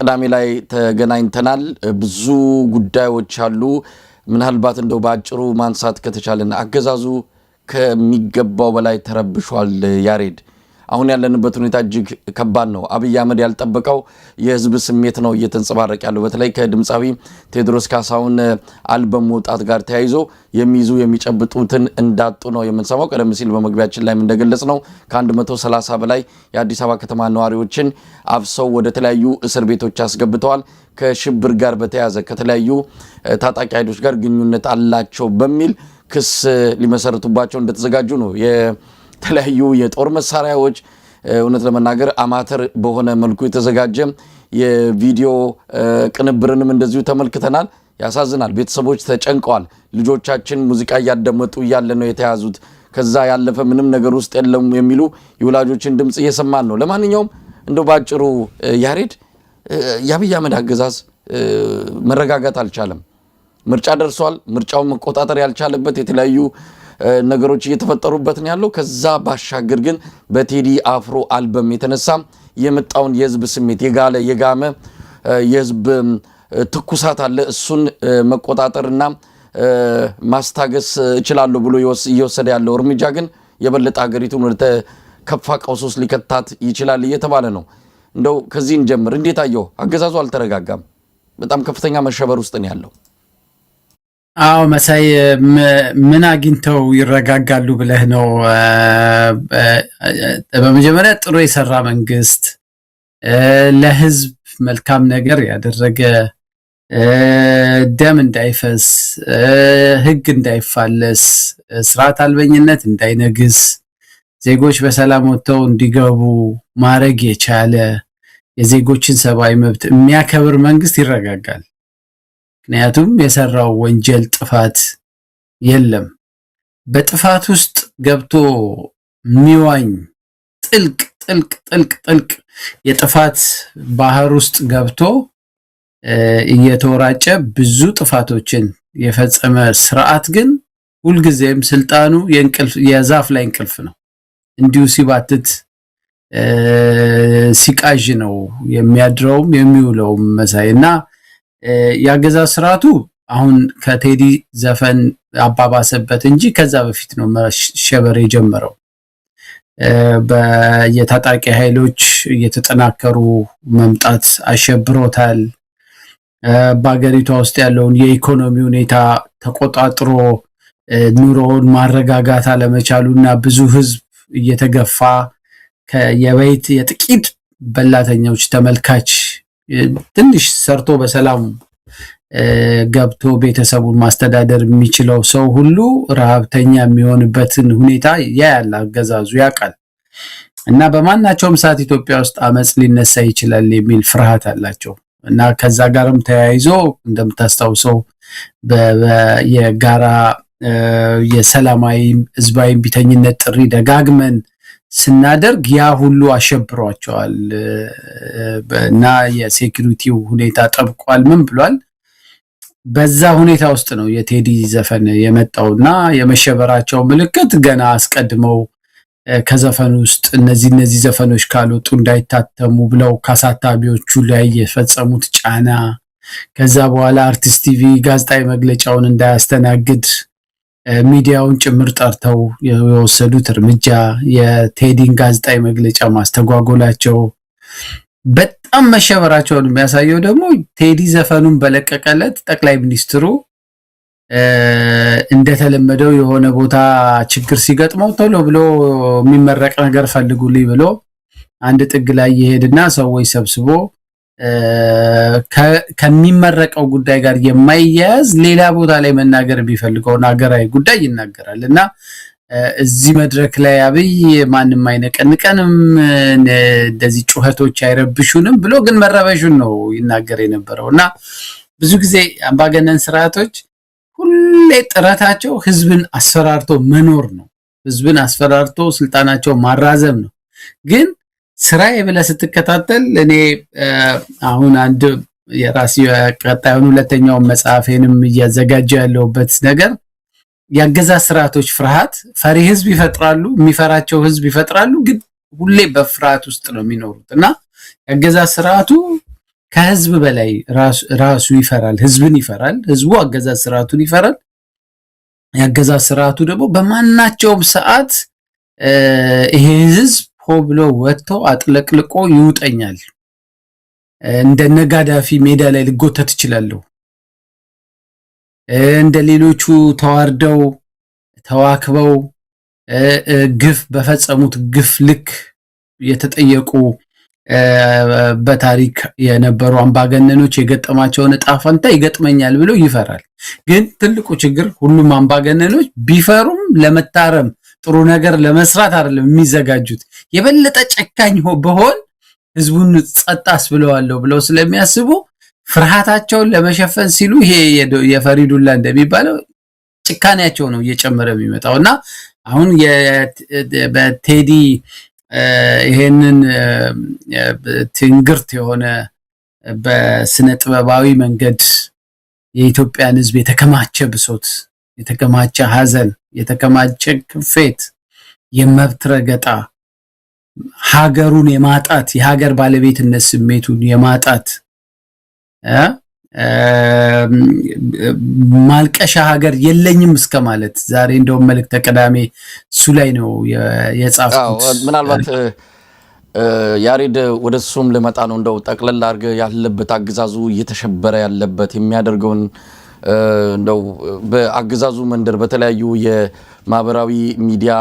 ቅዳሜ ላይ ተገናኝተናል። ብዙ ጉዳዮች አሉ። ምናልባት እንደው ባጭሩ ማንሳት ከተቻለና አገዛዙ ከሚገባው በላይ ተረብሿል። ያሬድ አሁን ያለንበት ሁኔታ እጅግ ከባድ ነው። አብይ አህመድ ያልጠበቀው የህዝብ ስሜት ነው እየተንጸባረቀ ያለው። በተለይ ከድምጻዊ ቴዎድሮስ ካሳሁን አልበም መውጣት ጋር ተያይዞ የሚይዙ የሚጨብጡትን እንዳጡ ነው የምንሰማው። ቀደም ሲል በመግቢያችን ላይ እንደገለጽ ነው ከ130 በላይ የአዲስ አበባ ከተማ ነዋሪዎችን አፍሰው ወደ ተለያዩ እስር ቤቶች አስገብተዋል። ከሽብር ጋር በተያያዘ ከተለያዩ ታጣቂ ኃይሎች ጋር ግንኙነት አላቸው በሚል ክስ ሊመሰርቱባቸው እንደተዘጋጁ ነው። የተለያዩ የጦር መሳሪያዎች እውነት ለመናገር አማተር በሆነ መልኩ የተዘጋጀ የቪዲዮ ቅንብርንም እንደዚሁ ተመልክተናል። ያሳዝናል። ቤተሰቦች ተጨንቀዋል። ልጆቻችን ሙዚቃ እያደመጡ እያለ ነው የተያዙት፣ ከዛ ያለፈ ምንም ነገር ውስጥ የለም የሚሉ የወላጆችን ድምጽ እየሰማን ነው። ለማንኛውም እንደው ባጭሩ ያሬድ የአብይ አህመድ አገዛዝ መረጋጋት አልቻለም። ምርጫ ደርሷል። ምርጫውን መቆጣጠር ያልቻለበት የተለያዩ ነገሮች እየተፈጠሩበት ነው ያለው። ከዛ ባሻገር ግን በቴዲ አፍሮ አልበም የተነሳ የመጣውን የህዝብ ስሜት የጋመ የህዝብ ትኩሳት አለ። እሱን መቆጣጠርና ማስታገስ እችላለሁ ብሎ እየወሰደ ያለው እርምጃ ግን የበለጠ ሀገሪቱን ወደ ከፋ ቀውስ ውስጥ ሊከታት ይችላል እየተባለ ነው። እንደው ከዚህ እንጀምር። እንዴት አየው? አገዛዙ አልተረጋጋም። በጣም ከፍተኛ መሸበር ውስጥ ነው ያለው። አዎ መሳይ፣ ምን አግኝተው ይረጋጋሉ ብለህ ነው? በመጀመሪያ ጥሩ የሰራ መንግስት፣ ለህዝብ መልካም ነገር ያደረገ፣ ደም እንዳይፈስ፣ ህግ እንዳይፋለስ፣ ስርዓት አልበኝነት እንዳይነግስ፣ ዜጎች በሰላም ወጥተው እንዲገቡ ማድረግ የቻለ የዜጎችን ሰብአዊ መብት የሚያከብር መንግስት ይረጋጋል። ምክንያቱም የሰራው ወንጀል ጥፋት የለም። በጥፋት ውስጥ ገብቶ ሚዋኝ ጥልቅ የጥፋት ባህር ውስጥ ገብቶ እየተወራጨ ብዙ ጥፋቶችን የፈጸመ ስርዓት ግን ሁልጊዜም ስልጣኑ የዛፍ ላይ እንቅልፍ ነው። እንዲሁ ሲባትት ሲቃዥ ነው የሚያድረውም የሚውለውም መሳይና ያገዛዝ ስርዓቱ አሁን ከቴዲ ዘፈን አባባሰበት እንጂ ከዛ በፊት ነው መሸበር የጀመረው። በየታጣቂ ኃይሎች እየተጠናከሩ መምጣት አሸብሮታል። በአገሪቷ ውስጥ ያለውን የኢኮኖሚ ሁኔታ ተቆጣጥሮ ኑሮውን ማረጋጋት አለመቻሉና ብዙ ህዝብ እየተገፋ የበይት የጥቂት በላተኞች ተመልካች ትንሽ ሰርቶ በሰላም ገብቶ ቤተሰቡን ማስተዳደር የሚችለው ሰው ሁሉ ረሃብተኛ የሚሆንበትን ሁኔታ ያያል አገዛዙ ያውቃል። እና በማናቸውም ሰዓት ኢትዮጵያ ውስጥ አመጽ ሊነሳ ይችላል የሚል ፍርሃት አላቸው። እና ከዛ ጋርም ተያይዞ እንደምታስታውሰው የጋራ የሰላማዊ ህዝባዊ ቢተኝነት ጥሪ ደጋግመን ስናደርግ ያ ሁሉ አሸብሯቸዋል እና የሴኩሪቲው ሁኔታ ጠብቋል። ምን ብሏል? በዛ ሁኔታ ውስጥ ነው የቴዲ ዘፈን የመጣውና የመሸበራቸው ምልክት ገና አስቀድመው ከዘፈን ውስጥ እነዚህ ዘፈኖች ካልወጡ እንዳይታተሙ ብለው ካሳታሚዎቹ ላይ የፈጸሙት ጫና፣ ከዛ በኋላ አርቲስት ቲቪ ጋዜጣዊ መግለጫውን እንዳያስተናግድ ሚዲያውን ጭምር ጠርተው የወሰዱት እርምጃ፣ የቴዲን ጋዜጣዊ መግለጫ ማስተጓጎላቸው፣ በጣም መሸበራቸውን የሚያሳየው ደግሞ ቴዲ ዘፈኑን በለቀቀለት ጠቅላይ ሚኒስትሩ እንደተለመደው የሆነ ቦታ ችግር ሲገጥመው ቶሎ ብሎ የሚመረቅ ነገር ፈልጉልኝ ብሎ አንድ ጥግ ላይ ይሄድና ሰዎች ሰብስቦ ከሚመረቀው ጉዳይ ጋር የማይያያዝ ሌላ ቦታ ላይ መናገር ቢፈልገውን ሀገራዊ ጉዳይ ይናገራል። እና እዚህ መድረክ ላይ አብይ ማንም አይነቀንቀንም፣ እንደዚህ ጩኸቶች አይረብሹንም ብሎ ግን መረበሹን ነው ይናገር የነበረው። እና ብዙ ጊዜ አምባገነን ስርዓቶች ሁሌ ጥረታቸው ህዝብን አስፈራርቶ መኖር ነው፣ ህዝብን አስፈራርቶ ስልጣናቸው ማራዘም ነው። ግን ስራዬ ብለህ ስትከታተል እኔ አሁን አንድ የራሴ ቀጣዩን ሁለተኛውን መጽሐፌንም እያዘጋጀ ያለውበት ነገር ያገዛዝ ስርዓቶች ፍርሃት ፈሪ ህዝብ ይፈጥራሉ፣ የሚፈራቸው ህዝብ ይፈጥራሉ፣ ግን ሁሌ በፍርሃት ውስጥ ነው የሚኖሩት። እና ያገዛዝ ስርዓቱ ከህዝብ በላይ ራሱ ይፈራል፣ ህዝብን ይፈራል። ህዝቡ አገዛዝ ስርዓቱን ይፈራል። ያገዛዝ ስርዓቱ ደግሞ በማናቸውም ሰዓት ይሄ ህዝብ ሆ ብሎ ወጥቶ አጥለቅልቆ ይውጠኛል፣ እንደነ ጋዳፊ ሜዳ ላይ ልጎተት ይችላል፣ እንደ ሌሎቹ ተዋርደው ተዋክበው ግፍ በፈጸሙት ግፍ ልክ የተጠየቁ በታሪክ የነበሩ አምባገነኖች የገጠማቸውን ዕጣ ፈንታ ይገጥመኛል ብሎ ይፈራል። ግን ትልቁ ችግር ሁሉም አምባገነኖች ቢፈሩም ለመታረም ጥሩ ነገር ለመስራት አይደለም የሚዘጋጁት። የበለጠ ጨካኝ በሆን ህዝቡን ጸጣስ ብለዋለሁ ብለው ስለሚያስቡ ፍርሃታቸውን ለመሸፈን ሲሉ ይሄ የፈሪዱላ እንደሚባለው ጭካኔያቸው ነው እየጨመረ የሚመጣውና አሁን በቴዲ ይሄንን ትንግርት የሆነ በስነ ጥበባዊ መንገድ የኢትዮጵያን ህዝብ የተከማቸ ብሶት፣ የተከማቸ ሐዘን፣ የተከማቸ ክፌት፣ የመብት ረገጣ፣ ሀገሩን የማጣት የሀገር ባለቤትነት ስሜቱን የማጣት ማልቀሻ ሀገር የለኝም እስከ ማለት ዛሬ እንደውም መልእክተ ቅዳሜ እሱ ላይ ነው የጻፍኩት። ምናልባት ያሬድ ወደሱም ልመጣ ነው። እንደው ጠቅለል አድርገህ ያለበት አገዛዙ እየተሸበረ ያለበት የሚያደርገውን እንደው በአገዛዙ መንደር በተለያዩ የማህበራዊ ሚዲያ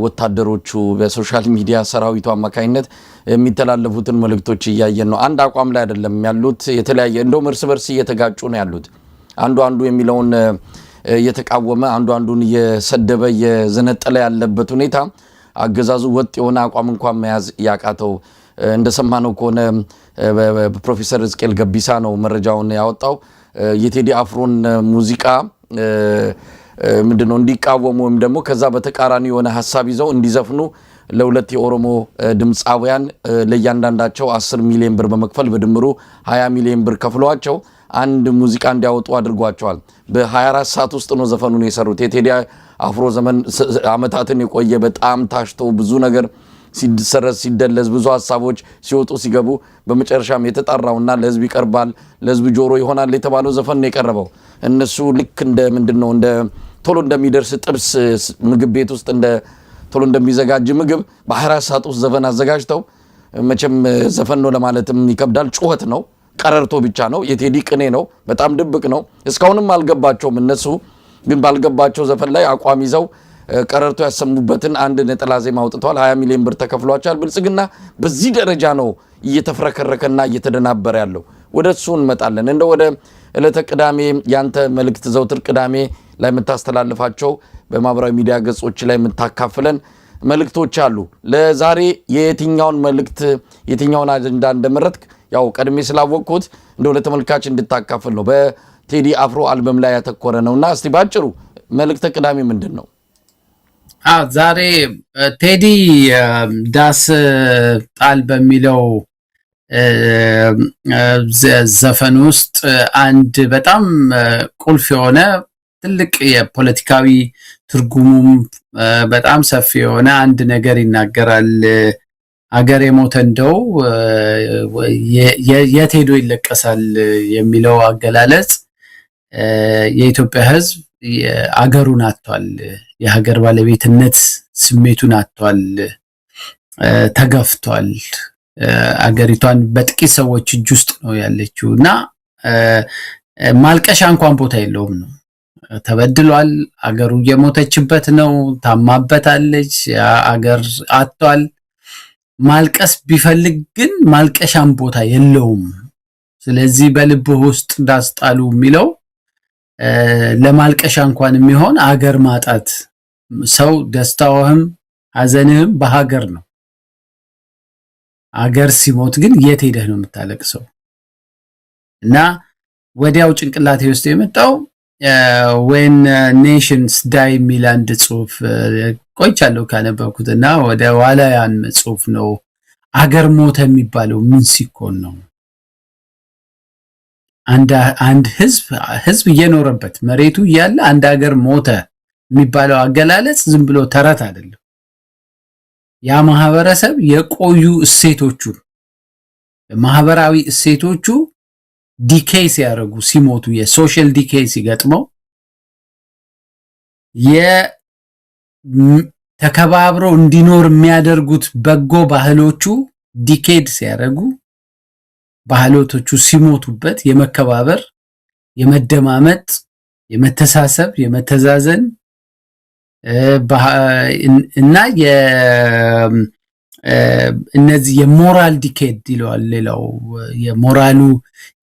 ወታደሮቹ በሶሻል ሚዲያ ሰራዊቱ አማካኝነት የሚተላለፉትን መልእክቶች እያየን ነው። አንድ አቋም ላይ አይደለም ያሉት፣ የተለያየ እንደውም እርስ በርስ እየተጋጩ ነው ያሉት። አንዱ የሚለውን እየተቃወመ አንዱን እየሰደበ እየዘነጠለ ያለበት ሁኔታ አገዛዙ ወጥ የሆነ አቋም እንኳን መያዝ ያቃተው። እንደሰማነው ከሆነ ፕሮፌሰር ሕዝቅኤል ገቢሳ ነው መረጃውን ያወጣው። የቴዲ አፍሮን ሙዚቃ ምንድነው እንዲቃወሙ ወይም ደግሞ ከዛ በተቃራኒ የሆነ ሐሳብ ይዘው እንዲዘፍኑ ለሁለት የኦሮሞ ድምጻውያን ለእያንዳንዳቸው 10 ሚሊዮን ብር በመክፈል በድምሩ 20 ሚሊዮን ብር ከፍሏቸው አንድ ሙዚቃ እንዲያወጡ አድርጓቸዋል። በ24 ሰዓት ውስጥ ነው ዘፈኑን የሰሩት። የቴዲ አፍሮ ዘመን አመታትን የቆየ በጣም ታሽቶ ብዙ ነገር ሲሰረዝ ሲደለዝ ብዙ ሐሳቦች ሲወጡ ሲገቡ በመጨረሻም የተጣራውና ለህዝብ ይቀርባል ለህዝብ ጆሮ ይሆናል የተባለው ዘፈን ነው የቀረበው። እነሱ ልክ እንደ ምንድነው እንደ ቶሎ እንደሚደርስ ጥብስ ምግብ ቤት ውስጥ እንደ ቶሎ እንደሚዘጋጅ ምግብ በ24 ሰዓት ውስጥ ዘፈን አዘጋጅተው መቼም ዘፈን ነው ለማለትም ይከብዳል። ጩኸት ነው፣ ቀረርቶ ብቻ ነው፣ የቴዲ ቅኔ ነው፣ በጣም ድብቅ ነው። እስካሁንም አልገባቸውም። እነሱ ግን ባልገባቸው ዘፈን ላይ አቋም ይዘው ቀረርቶ ያሰሙበትን አንድ ነጠላ ዜማ አውጥተዋል። 20 ሚሊዮን ብር ተከፍሏቸዋል። ብልጽግና በዚህ ደረጃ ነው እየተፍረከረከና እየተደናበረ ያለው። ወደ እሱ እንመጣለን። እንደ ወደ ዕለተ ቅዳሜ ያንተ መልእክት ዘውትር ቅዳሜ ላይ የምታስተላልፋቸው በማህበራዊ ሚዲያ ገጾች ላይ የምታካፍለን መልእክቶች አሉ። ለዛሬ የትኛውን መልእክት የትኛውን አጀንዳ እንደመረጥክ ያው ቀድሜ ስላወቅኩት እንደው ለተመልካች እንድታካፍል ነው። በቴዲ አፍሮ አልበም ላይ ያተኮረ ነውና እስቲ ባጭሩ መልእክተ ቅዳሜ ምንድን ነው? ዛሬ ቴዲ ዳስ ጣል በሚለው ዘፈን ውስጥ አንድ በጣም ቁልፍ የሆነ ትልቅ የፖለቲካዊ ትርጉሙም በጣም ሰፊ የሆነ አንድ ነገር ይናገራል። አገር የሞተ እንደው የት ሄዶ ይለቀሳል የሚለው አገላለጽ የኢትዮጵያ ሕዝብ አገሩን አጥቷል፣ የሀገር ባለቤትነት ስሜቱን አጥቷል፣ ተገፍቷል። አገሪቷን በጥቂት ሰዎች እጅ ውስጥ ነው ያለችው እና ማልቀሻ እንኳን ቦታ የለውም ነው። ተበድሏል። አገሩ እየሞተችበት ነው። ታማበታለች። አገር አጥቷል። ማልቀስ ቢፈልግ ግን ማልቀሻም ቦታ የለውም። ስለዚህ በልብህ ውስጥ ዳስጣሉ የሚለው ለማልቀሻ እንኳን የሚሆን አገር ማጣት፣ ሰው ደስታውህም ሐዘንህም በሀገር ነው። አገር ሲሞት ግን የት ሄደህ ነው የምታለቅሰው? እና ወዲያው ጭንቅላቴ ውስጥ የመጣው when nations die የሚል አንድ ጽሁፍ ቆይቻለሁ ካነበብኩት እና ወደ ኋላ ያን ጽሁፍ ነው። አገር ሞተ የሚባለው ምን ሲኮን ነው? አንድ ህዝብ እየኖረበት መሬቱ እያለ አንድ ሀገር ሞተ የሚባለው አገላለጽ ዝም ብሎ ተረት አይደለም። ያ ማህበረሰብ የቆዩ እሴቶቹን ማህበራዊ እሴቶቹ ዲኬይ ሲያደርጉ ሲሞቱ የሶሻል ዲኬይ ሲገጥመው ተከባብረው እንዲኖር የሚያደርጉት በጎ ባህሎቹ ዲኬድ ሲያደርጉ ባህሎቹ ሲሞቱበት የመከባበር የመደማመጥ የመተሳሰብ የመተዛዘን እና እነዚህ የሞራል ዲኬድ ይለዋል ሌላው የሞራሉ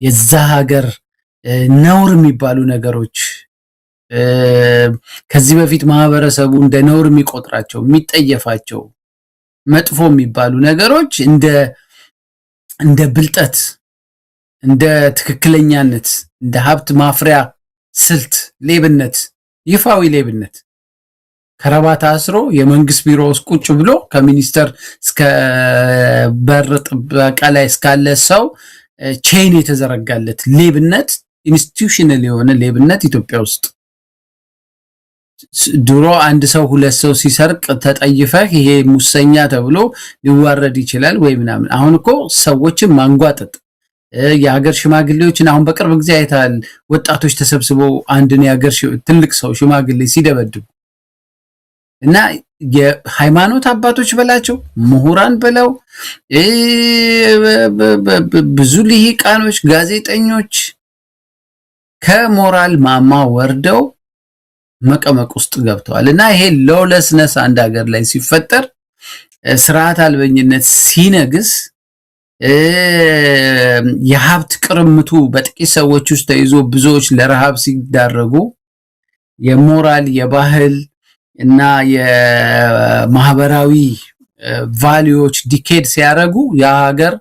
የዛ ሀገር ነውር የሚባሉ ነገሮች ከዚህ በፊት ማህበረሰቡ እንደ ነውር የሚቆጥራቸው የሚጠየፋቸው መጥፎ የሚባሉ ነገሮች እንደ ብልጠት እንደ ትክክለኛነት እንደ ሀብት ማፍሪያ ስልት ሌብነት ይፋዊ ሌብነት ከረባት አስሮ የመንግስት ቢሮ ውስጥ ቁጭ ብሎ ከሚኒስተር እስከ በር ጥበቃ ላይ እስካለ ሰው ቼን የተዘረጋለት ሌብነት ኢንስቲትዩሽናል የሆነ ሌብነት ኢትዮጵያ ውስጥ ድሮ አንድ ሰው ሁለት ሰው ሲሰርቅ ተጠይፈህ ይሄ ሙሰኛ ተብሎ ሊዋረድ ይችላል ወይ ምናምን አሁን እኮ ሰዎችን ማንጓጠጥ የሀገር ሽማግሌዎችን አሁን በቅርብ ጊዜ አይታል ወጣቶች ተሰብስበው አንድን የሀገር ትልቅ ሰው ሽማግሌ ሲደበድቡ እና የሃይማኖት አባቶች በላቸው ምሁራን በለው ብዙ ልሂቃኖች ጋዜጠኞች ከሞራል ማማ ወርደው መቀመቅ ውስጥ ገብተዋል እና ይሄ ሎለስነስ አንድ ሀገር ላይ ሲፈጠር ስርዓት አልበኝነት ሲነግስ የሀብት ቅርምቱ በጥቂት ሰዎች ውስጥ ተይዞ ብዙዎች ለረሃብ ሲዳረጉ የሞራል የባህል እና የማህበራዊ ቫልዩዎች ዲኬድ ሲያረጉ ያ ሀገር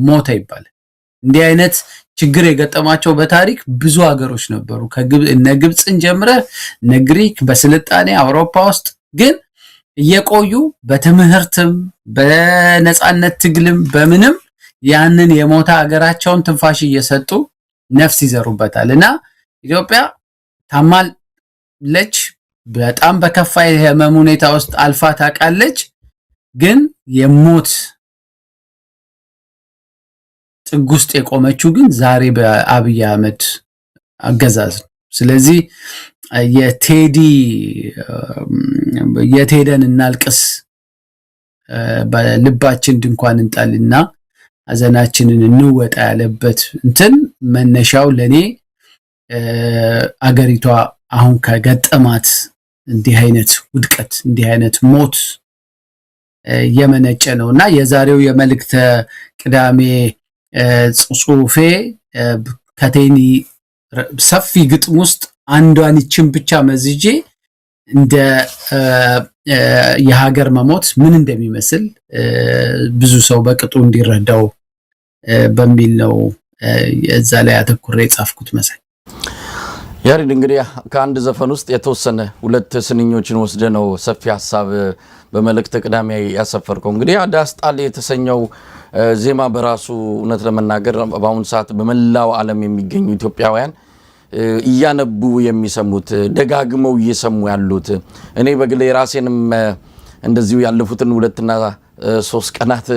ሞተ ይባላል። እንዲህ አይነት ችግር የገጠማቸው በታሪክ ብዙ ሀገሮች ነበሩ እነ ግብፅን ጀምረ እነ ግሪክ በስልጣኔ አውሮፓ ውስጥ ግን እየቆዩ በትምህርትም በነጻነት ትግልም በምንም ያንን የሞታ ሀገራቸውን ትንፋሽ እየሰጡ ነፍስ ይዘሩበታል እና ኢትዮጵያ ታማለች በጣም በከፋ የህመም ሁኔታ ውስጥ አልፋ ታውቃለች ግን የሞት ጥግ ውስጥ የቆመችው ግን ዛሬ በአብይ አህመድ አገዛዝ ነው። ስለዚህ የቴደን እናልቅስ በልባችን ድንኳን እንጣልና አዘናችንን እንወጣ ያለበት እንትን መነሻው ለኔ አገሪቷ አሁን ከገጠማት እንዲህ አይነት ውድቀት እንዲህ አይነት ሞት የመነጨ ነውና የዛሬው የመልእክተ ቅዳሜ ጽሁፌ ከቴኒ ሰፊ ግጥም ውስጥ አንዷን ይችን ብቻ መዝጄ እንደ የሀገር መሞት ምን እንደሚመስል ብዙ ሰው በቅጡ እንዲረዳው በሚል ነው እዛ ላይ አተኩሬ ጻፍኩት መሰል። ያሬድ እንግዲህ ከአንድ ዘፈን ውስጥ የተወሰነ ሁለት ስንኞችን ወስደ ነው ሰፊ ሐሳብ በመልእክተ ቅዳሜ ያሰፈርከው። እንግዲህ ዳስጣል የተሰኘው ዜማ በራሱ እውነት ለመናገር በአሁን ሰዓት በመላው ዓለም የሚገኙ ኢትዮጵያውያን እያነቡ የሚሰሙት ደጋግመው እየሰሙ ያሉት እኔ በግሌ ራሴንም እንደዚሁ ያለፉትን 2 እና 3 ቀናት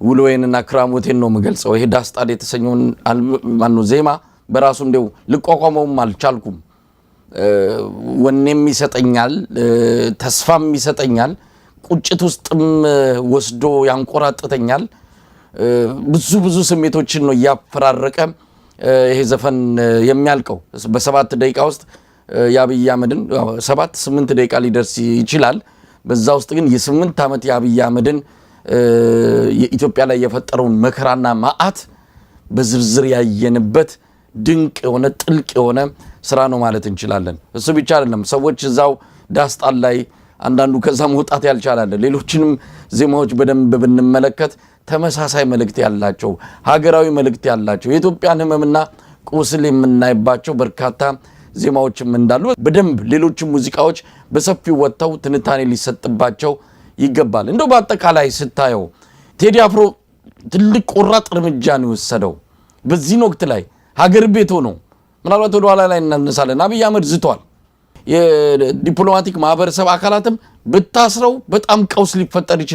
ውሎዬንና ክራሞቴን ነው የምገልጸው። ይሄ ዳስጣል የተሰኘውን ማነው ዜማ በራሱ እንደው ልቋቋመውም አልቻልኩም። ወኔም ይሰጠኛል ተስፋም ይሰጠኛል ቁጭት ውስጥም ወስዶ ያንቆራጥተኛል። ብዙ ስሜቶችን ነው ያፈራረቀ ይሄ ዘፈን የሚያልቀው በ7 ደቂቃ ውስጥ የአብይ አህመድን 7-8 ደቂቃ ሊደርስ ይችላል። በዛ ውስጥ ግን የ8 ዓመት የአብይ አህመድን የኢትዮጵያ ላይ የፈጠረውን መከራና ማአት በዝርዝር ያየንበት ድንቅ የሆነ ጥልቅ የሆነ ስራ ነው ማለት እንችላለን። እሱ ብቻ አይደለም ሰዎች እዛው ዳስጣል ላይ አንዳንዱ ከዛ መውጣት ያልቻላል ሌሎችንም ዜማዎች በደንብ ብንመለከት ተመሳሳይ መልእክት ያላቸው ሀገራዊ መልእክት ያላቸው የኢትዮጵያን ህመምና ቁስል የምናይባቸው በርካታ ዜማዎችም እንዳሉ በደንብ ሌሎችም ሙዚቃዎች በሰፊው ወጥተው ትንታኔ ሊሰጥባቸው ይገባል። እንደው በአጠቃላይ ስታየው ቴዲ አፍሮ ትልቅ ቆራጥ እርምጃ ነው የወሰደው በዚህ ወቅት ላይ ሀገር ቤት ሆኖ ምናልባት ወደ ኋላ ላይ እናነሳለን። አብይ አህመድ ዝቷል። የዲፕሎማቲክ ማህበረሰብ አካላትም ብታስረው በጣም ቀውስ ሊፈጠር ይችላል።